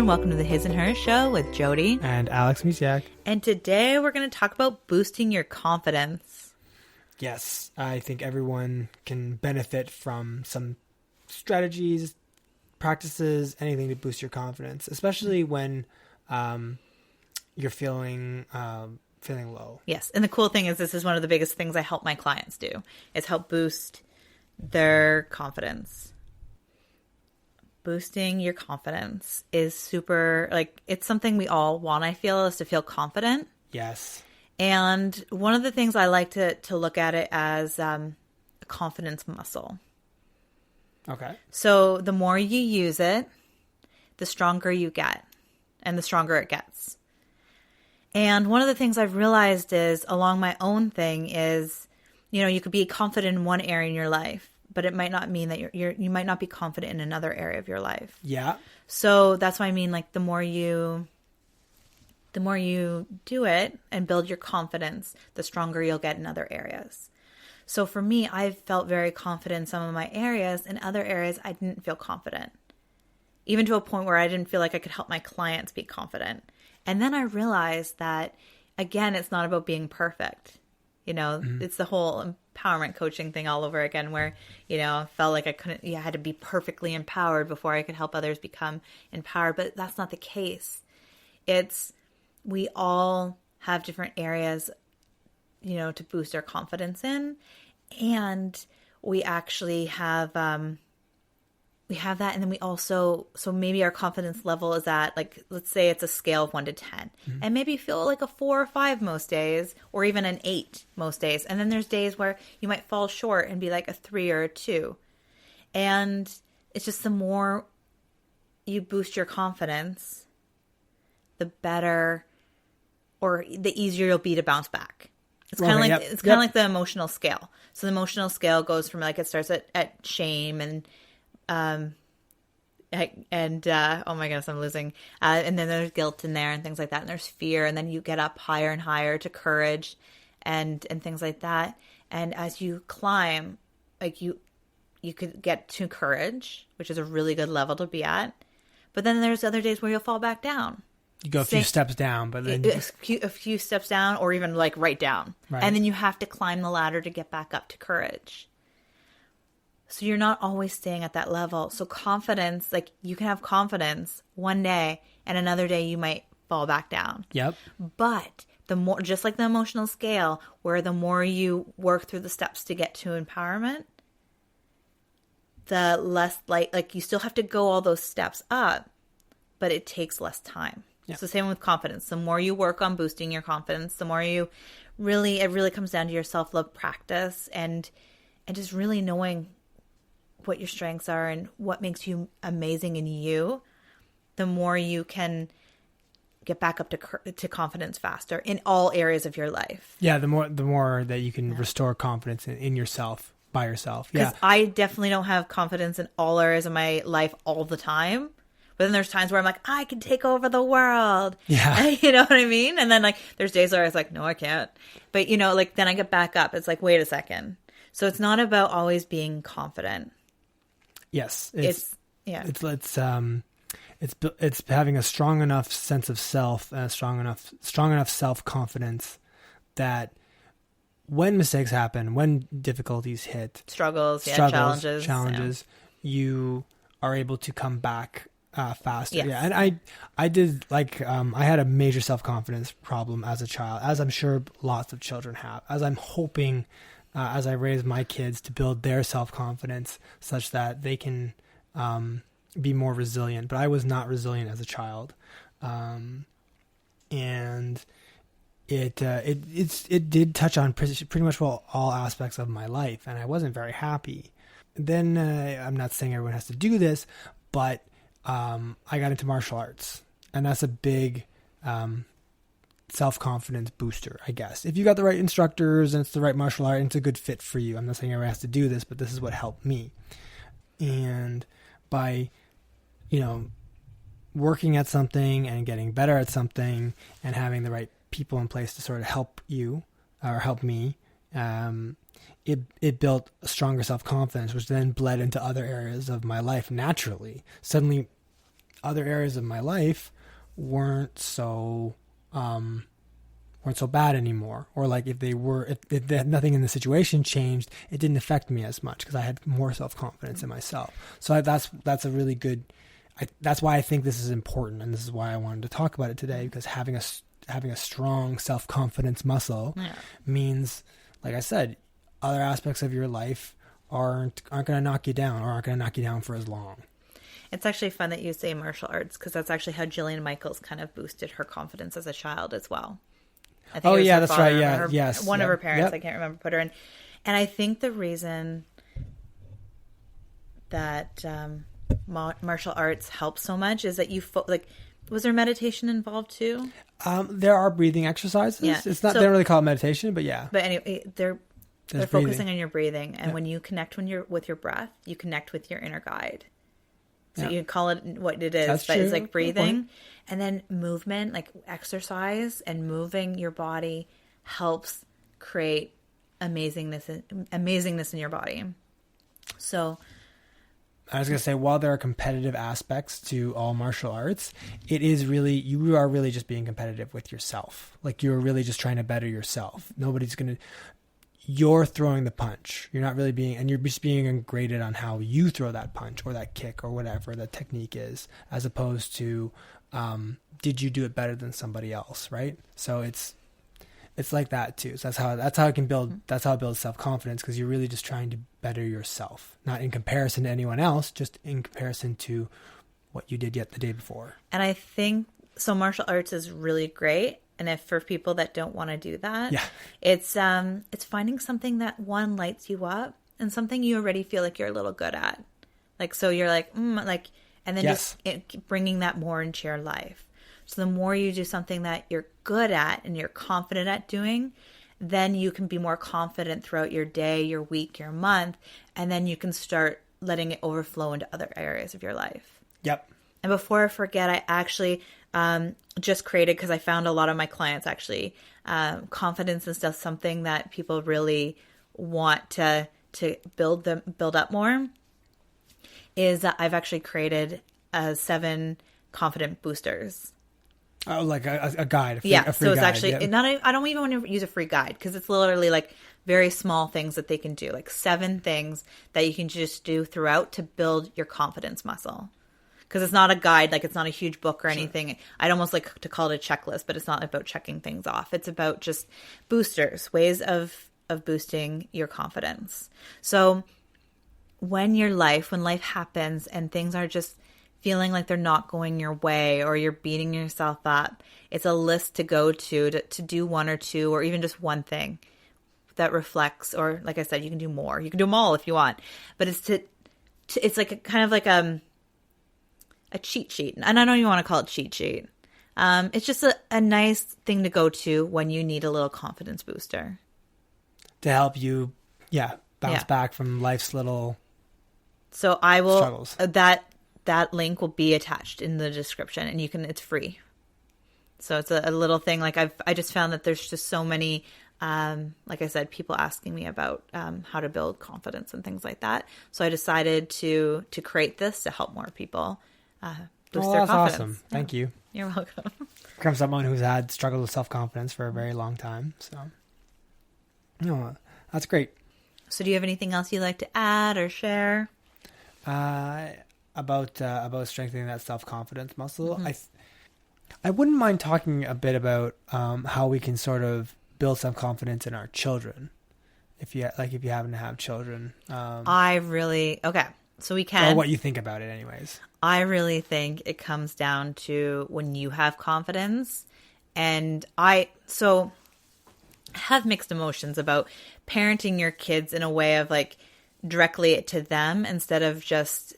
everyone. Welcome to the His and Hers show with Jody and Alex Misiak. And today we're going to talk about boosting your confidence. Yes, I think everyone can benefit from some strategies, practices, anything to boost your confidence, especially when you're feeling low. Yes, and the cool thing is this is one of the biggest things I help my clients do, is help boost their confidence. Boosting your confidence is super, it's something we all want, I feel, is to feel confident. Yes. And one of the things I like to look at it as a confidence muscle. Okay. So the more you use it, the stronger you get, and the stronger it gets. And one of the things I've realized is, along my own thing is, you could be confident in one area in your life, but it might not mean that you might not be confident in another area of your life. Yeah. So that's why I mean, the more you do it and build your confidence, the stronger you'll get in other areas. So for me, I've felt very confident in some of my areas. In other areas, I didn't feel confident, even to a point where I didn't feel like I could help my clients be confident. And then I realized that, again, it's not about being perfect. It's the whole empowerment coaching thing all over again, where, I felt like I had to be perfectly empowered before I could help others become empowered. But that's not the case. We all have different areas, to boost our confidence in. And we actually have, we have that. And then we also, so maybe our confidence level is at, let's say it's a scale of 1 to 10. Mm-hmm. And maybe you feel like a 4 or 5 most days, or even an 8 most days. And then there's days where you might fall short and be like a 3 or a 2. And it's just the more you boost your confidence, the better or the easier you'll be to bounce back. It's kind of like the emotional scale. So the emotional scale goes from it starts at shame and oh my goodness, I'm losing. And then there's guilt in there and things like that. And there's fear. And then you get up higher and higher to courage and things like that. And as you climb, you could get to courage, which is a really good level to be at. But then there's other days where you'll fall back down. You go a few steps down, but then a few steps down, or even right down. Right. And then you have to climb the ladder to get back up to courage. So you're not always staying at that level. So confidence, you can have confidence one day and another day you might fall back down. Yep. But the more, just like the emotional scale, where the more you work through the steps to get to empowerment, the less you still have to go all those steps up, but it takes less time. Yep. So same with confidence. The more you work on boosting your confidence, the more it really comes down to your self-love practice and just really knowing what your strengths are and what makes you amazing in you, the more you can get back up to confidence faster in all areas of your life. Yeah, the more that you can restore confidence in yourself, by yourself. Yeah. Because I definitely don't have confidence in all areas of my life all the time. But then there's times where I'm like, I can take over the world. Yeah. You know what I mean? And then there's days where I was like, no, I can't. But then I get back up. It's wait a second. So it's not about always being confident. Yes. It's having a strong enough sense of self and a strong enough self-confidence that when mistakes happen, when difficulties hit, challenges, you are able to come back faster. Yes. Yeah. And I did I had a major self-confidence problem as a child, as I'm sure lots of children have, as I'm hoping as I raise my kids to build their self-confidence such that they can be more resilient. But I was not resilient as a child. And it did touch on pretty much all aspects of my life, and I wasn't very happy. Then I'm not saying everyone has to do this, but I got into martial arts, and that's a big self-confidence booster, I guess. If you got the right instructors and it's the right martial art and it's a good fit for you. I'm not saying everyone has to do this, but this is what helped me. And by, working at something and getting better at something and having the right people in place to sort of help you or help me, it built a stronger self-confidence, which then bled into other areas of my life naturally. Suddenly other areas of my life weren't so bad anymore, or like if nothing in the situation changed, it didn't affect me as much because I had more self-confidence in myself. So that's a really good. That's why I think this is important, and this is why I wanted to talk about it today, because having a strong self-confidence muscle means, like I said, other aspects of your life aren't going to knock you down, or aren't going to knock you down for as long. It's actually fun that you say martial arts, because that's actually how Jillian Michaels kind of boosted her confidence as a child as well. I think that's right. Yeah, yes. One of her parents, I can't remember, put her in. And I think the reason that martial arts helps so much is that was there meditation involved too? There are breathing exercises. Yeah. It's not, they don't really call it meditation, but yeah. But anyway, they're focusing on your breathing. And when you connect with your breath, you connect with your inner guide. So you call it what it is, but it's like breathing. And then movement, like exercise and moving your body helps create amazingness in your body. So I was going to say, while there are competitive aspects to all martial arts, you are really just being competitive with yourself. Like, you're really just trying to better yourself. You're throwing the punch. You're not really and you're just being graded on how you throw that punch or that kick or whatever the technique is, as opposed to, did you do it better than somebody else? Right. So it's like that too. So that's how it builds self-confidence, because you're really just trying to better yourself, not in comparison to anyone else, just in comparison to what you did the day before. And I think so martial arts is really great. And if for people that don't want to do that, it's finding something that one lights you up and something you already feel like you're a little good at. Like, so you're like, and then just bringing that more into your life. So the more you do something that you're good at and you're confident at doing, then you can be more confident throughout your day, your week, your month, and then you can start letting it overflow into other areas of your life. Yep. And before I forget, I actually just created, because I found a lot of my clients actually, confidence and stuff, something that people really want to build up more, is that I've actually created 7 confident boosters. Oh, like a guide. A free so it's guide, actually I don't even want to use a free guide, because it's literally like very small things that they can do, like 7 things that you can just do throughout to build your confidence muscle. Because it's not a guide, like it's not a huge book or anything. Sure. I'd almost like to call it a checklist, but it's not about checking things off. It's about just boosters, ways of boosting your confidence. So when life happens and things are just feeling like they're not going your way, or you're beating yourself up, it's a list to go to do 1 or 2, or even just one thing that reflects, or like I said, you can do more. You can do them all if you want, but it's like a kind of like a cheat sheet. And I don't even want to call it cheat sheet. It's just a nice thing to go to when you need a little confidence booster. To help you, bounce back from life's little So I will, struggles. That link will be attached in the description, and it's free. So it's a little thing. Like I just found that there's just so many, like I said, people asking me about how to build confidence and things like that. So I decided to create this to help more people boost their confidence. Awesome. Thank you. You're welcome. From someone who's had struggled with self-confidence for a very long time. So, no, that's great. So do you have anything else you'd like to add or share? About strengthening that self-confidence muscle. Mm-hmm. I wouldn't mind talking a bit about how we can sort of build self-confidence in our children. If you happen to have children. So we can. Or what you think about it anyways. I really think it comes down to when you have confidence. And I have mixed emotions about parenting your kids in a way of like directly to them instead of just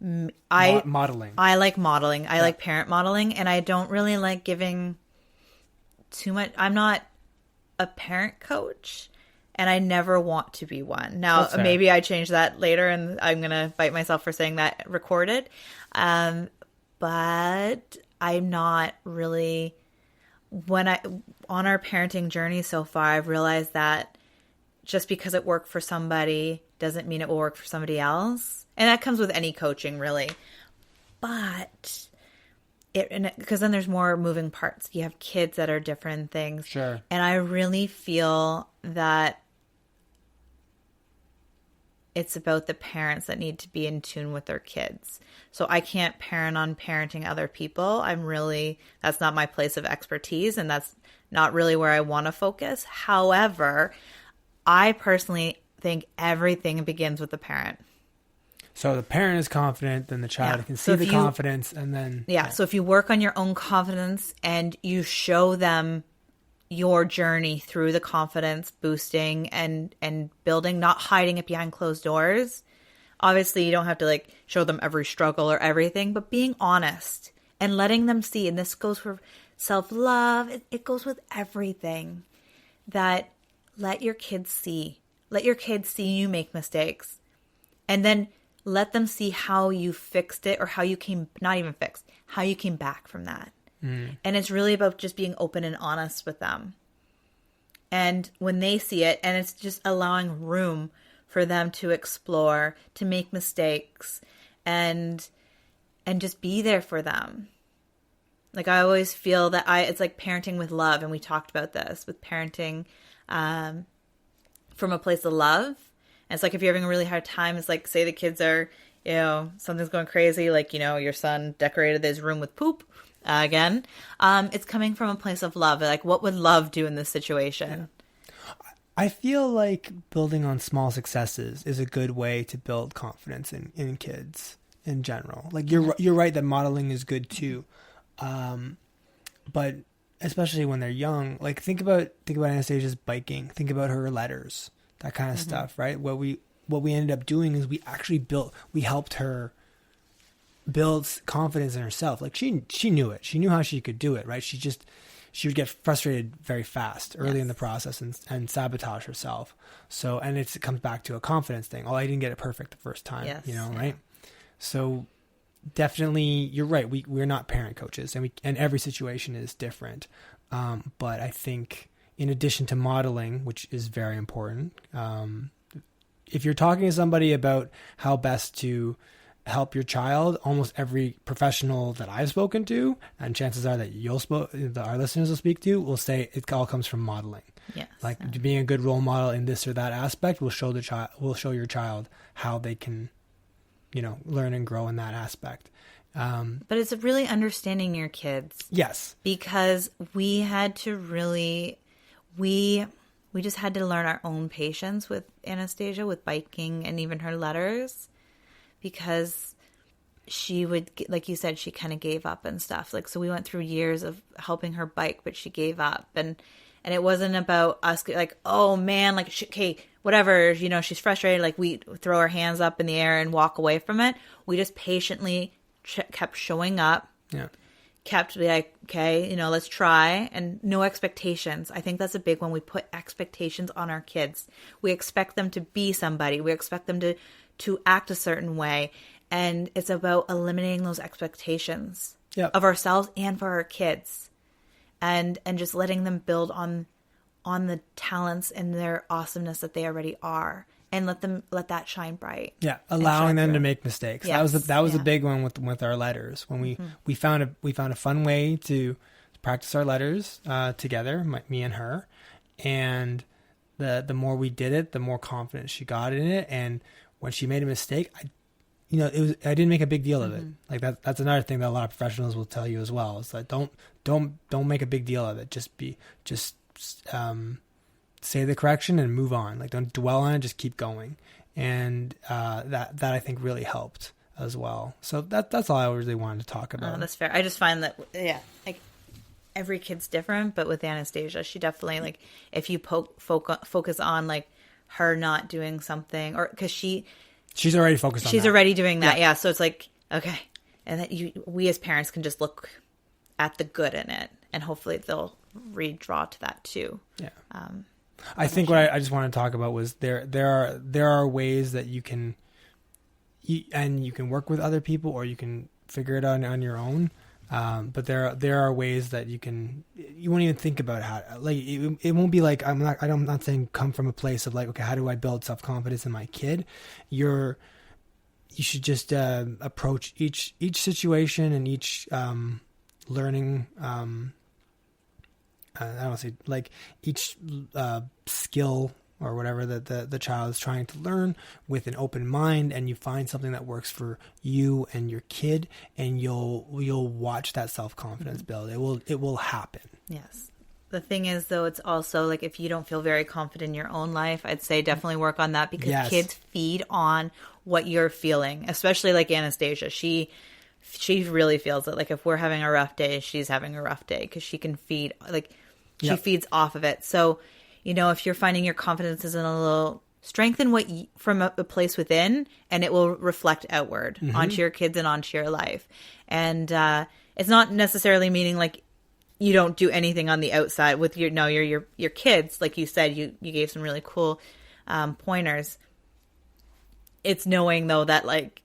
modeling. I like modeling. I like parent modeling, and I don't really like giving too much. I'm not a parent coach, and I never want to be one. Now, maybe I change that later, and I'm going to bite myself for saying that recorded. But I'm not really, on our parenting journey so far, I've realized that just because it worked for somebody doesn't mean it will work for somebody else. And that comes with any coaching, really. but because then there's more moving parts. You have kids that are different things. Sure. And I really feel that it's about the parents that need to be in tune with their kids. So I can't parent on parenting other people. That's not my place of expertise, and that's not really where I want to focus. However, I personally think everything begins with the parent. So the parent is confident, then the child can see the confidence, and then... Yeah, so if you work on your own confidence and you show them your journey through the confidence boosting and building, not hiding it behind closed doors. Obviously, you don't have to like show them every struggle or everything, but being honest and letting them see, and this goes for self-love, it goes with everything, that let your kids see you make mistakes, and then let them see how you fixed it, or how you came back from that. And it's really about just being open and honest with them. And when they see it, and it's just allowing room for them to explore, to make mistakes, and just be there for them. Like I always feel that it's like parenting with love. And we talked about this with parenting from a place of love. And it's like if you're having a really hard time, it's like say the kids are, something's going crazy. Like, your son decorated his room with poop. Again, it's coming from a place of love. Like, what would love do in this situation? Yeah. I feel like building on small successes is a good way to build confidence in kids in general. Like, you're right that modeling is good too, but especially when they're young. Like, think about Anastasia's biking. Think about her letters, that kind of stuff, right? What we ended up doing is we helped her builds confidence in herself. Like she knew it. She knew how she could do it, right? She would get frustrated very fast early in the process and sabotage herself. So, and it comes back to a confidence thing. Oh, I didn't get it perfect the first time, right? So definitely you're right. We're not parent coaches and every situation is different. But I think in addition to modeling, which is very important, if you're talking to somebody about how best to help your child, almost every professional that I've spoken to, and chances are that our listeners will speak to, will say it all comes from modeling. Yes. Like being a good role model in this or that aspect will show your child how they can, learn and grow in that aspect. But it's really understanding your kids. Yes. Because we had to really, we just had to learn our own patience with Anastasia, with biking and even her letters. Because she would, like you said, she kind of gave up and stuff. Like, so we went through years of helping her bike, but she gave up. And it wasn't about us like, oh man, like, okay, whatever, she's frustrated. Like we throw our hands up in the air and walk away from it. We just patiently kept showing up. Yeah. Kept be like, okay, let's try, and no expectations. I think that's a big one. We put expectations on our kids. We expect them to be somebody. We expect them to act a certain way, and it's about eliminating those expectations of ourselves and for our kids, and just letting them build on the talents and their awesomeness that they already are, and let that shine bright. Yeah, allowing them to make mistakes. Yes. That was a big one with our letters. When we found a fun way to practice our letters together, me and her, and the more we did it, the more confident she got in it. And when she made a mistake, I didn't make a big deal of it. Like that's another thing that a lot of professionals will tell you as well. It's like don't make a big deal of it. Just say the correction and move on. Like don't dwell on it. Just keep going. And that I think really helped as well. So that's all I really wanted to talk about. Oh, that's fair. I just find that like every kid's different, but with Anastasia, she definitely like if you focus on like her not doing something, or because she's already focused on she's that. already doing that. Yeah. So it's like, okay. And that we as parents can just look at the good in it, and hopefully they'll redraw to that too. Yeah. I think what I just wanted to talk about was there are ways that you can work with other people, or you can figure it out on your own. But there are ways that you won't even think about how, like, it won't be like, I'm not saying come from a place of like, okay, how do I build self-confidence in my kid? you should just approach each situation and each learning. I don't say like each skill or whatever that the child is trying to learn with an open mind, and you find something that works for you and your kid, and you'll watch that self-confidence build. It will happen. Yes. The thing is, though, it's also like if you don't feel very confident in your own life, I'd say definitely work on that, because kids feed on what you're feeling, especially like Anastasia. She really feels it. Like if we're having a rough day, she's having a rough day, because she can feed, like she feeds off of it. So, if you're finding your confidence is in a little, strengthen what from a place within, and it will reflect outward onto your kids and onto your life. And it's not necessarily meaning like you don't do anything on the outside with your kids. Like you said, you gave some really cool pointers. It's knowing though that like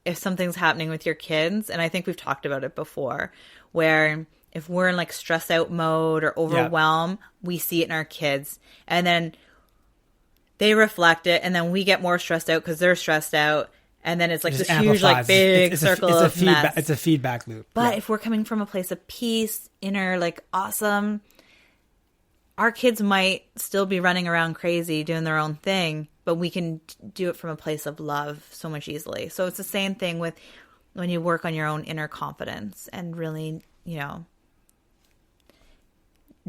if something's happening with your kids, and I think we've talked about it before, where if we're in like stress out mode or overwhelm, we see it in our kids, and then they reflect it, and then we get more stressed out because they're stressed out. And then it's like this huge, like big circle of mess. It's a feedback loop. But if we're coming from a place of peace, inner, like awesome, our kids might still be running around crazy doing their own thing, but we can do it from a place of love so much easily. So it's the same thing with when you work on your own inner confidence and really,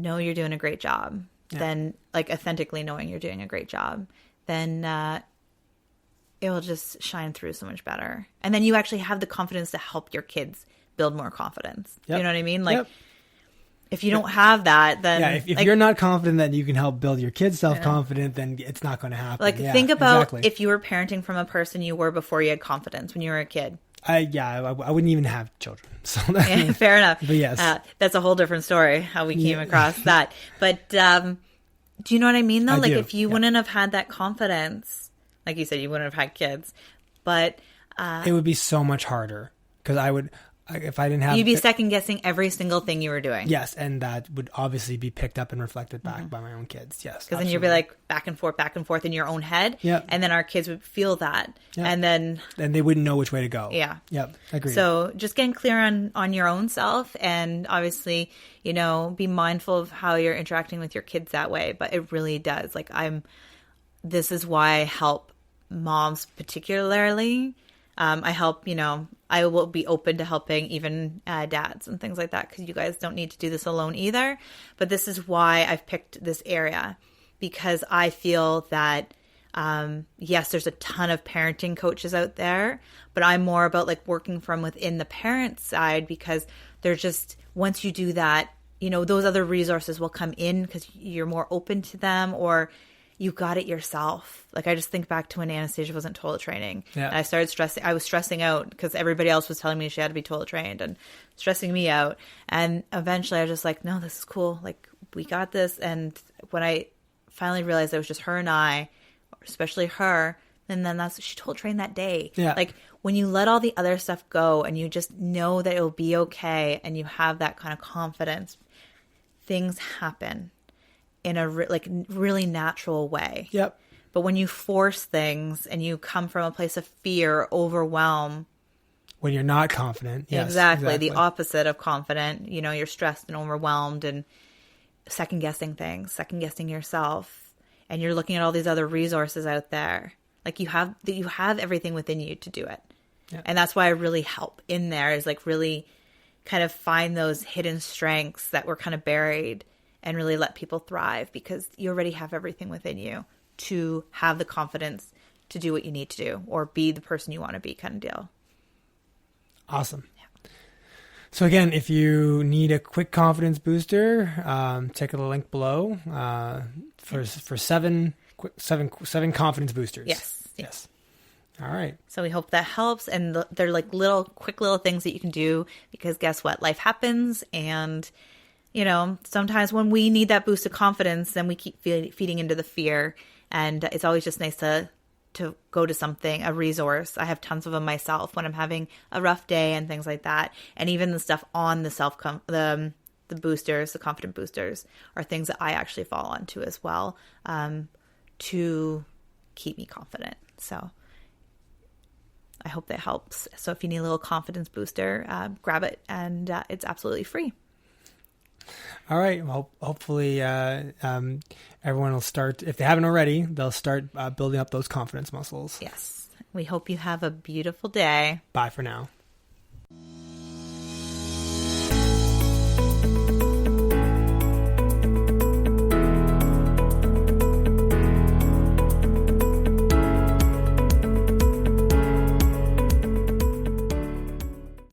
know you're doing a great job. Yeah. Then like authentically knowing you're doing a great job, then it will just shine through so much better. And then you actually have the confidence to help your kids build more confidence. Yep. You know what I mean? Like if you don't have that, then if you're not confident that you can help build your kids self-confident, then it's not going to happen. Like think about if you were parenting from a person you were before you had confidence when you were a kid. I wouldn't even have children. So fair enough. But yes, that's a whole different story how we came across that. But do you know what I mean though? Like if you wouldn't have had that confidence, like you said, you wouldn't have had kids, but it would be so much harder because if I didn't have, you'd be second guessing every single thing you were doing. Yes, and that would obviously be picked up and reflected back by my own kids. Yes, because then you'd be like back and forth in your own head. Yep. And then our kids would feel that, and then they wouldn't know which way to go. Yeah. Yep. Agreed. So just getting clear on your own self, and obviously, be mindful of how you're interacting with your kids that way. But it really does. Like this is why I help moms particularly. I help, I will be open to helping even dads and things like that, because you guys don't need to do this alone either. But this is why I've picked this area, because I feel that, yes, there's a ton of parenting coaches out there, but I'm more about like working from within the parent side, because they're just, once you do that, those other resources will come in because you're more open to them, or you got it yourself. Like I just think back to when Anastasia wasn't toilet training. Yeah. And I started stressing. I was stressing out because everybody else was telling me she had to be toilet trained and stressing me out. And eventually I was just like, no, this is cool. Like we got this. And when I finally realized it was just her and I, especially her, and then she toilet trained that day. Yeah. Like when you let all the other stuff go and you just know that it'll be okay and you have that kind of confidence, things happen in a really natural way. Yep. But when you force things and you come from a place of fear, overwhelm. When you're not confident. Yes, exactly. The opposite of confident. You're stressed and overwhelmed and second guessing things, second guessing yourself. And you're looking at all these other resources out there. Like you have everything within you to do it. Yep. And that's why I really help in there, is like really kind of find those hidden strengths that were kind of buried, and really let people thrive, because you already have everything within you to have the confidence to do what you need to do, or be the person you want to be, kind of deal. Awesome. Yeah. So again, if you need a quick confidence booster, check out the link below for seven confidence boosters. Yes. All right. So we hope that helps. And they're like quick little things that you can do, because guess what? Life happens, and sometimes when we need that boost of confidence, then we keep feeding into the fear. And it's always just nice to go to something, a resource. I have tons of them myself when I'm having a rough day and things like that. And even the stuff on the boosters, the confident boosters, are things that I actually fall onto as well, to keep me confident. So I hope that helps. So if you need a little confidence booster, grab it, and it's absolutely free. All right. Well, hopefully everyone will start, if they haven't already, they'll start building up those confidence muscles. Yes. We hope you have a beautiful day. Bye for now.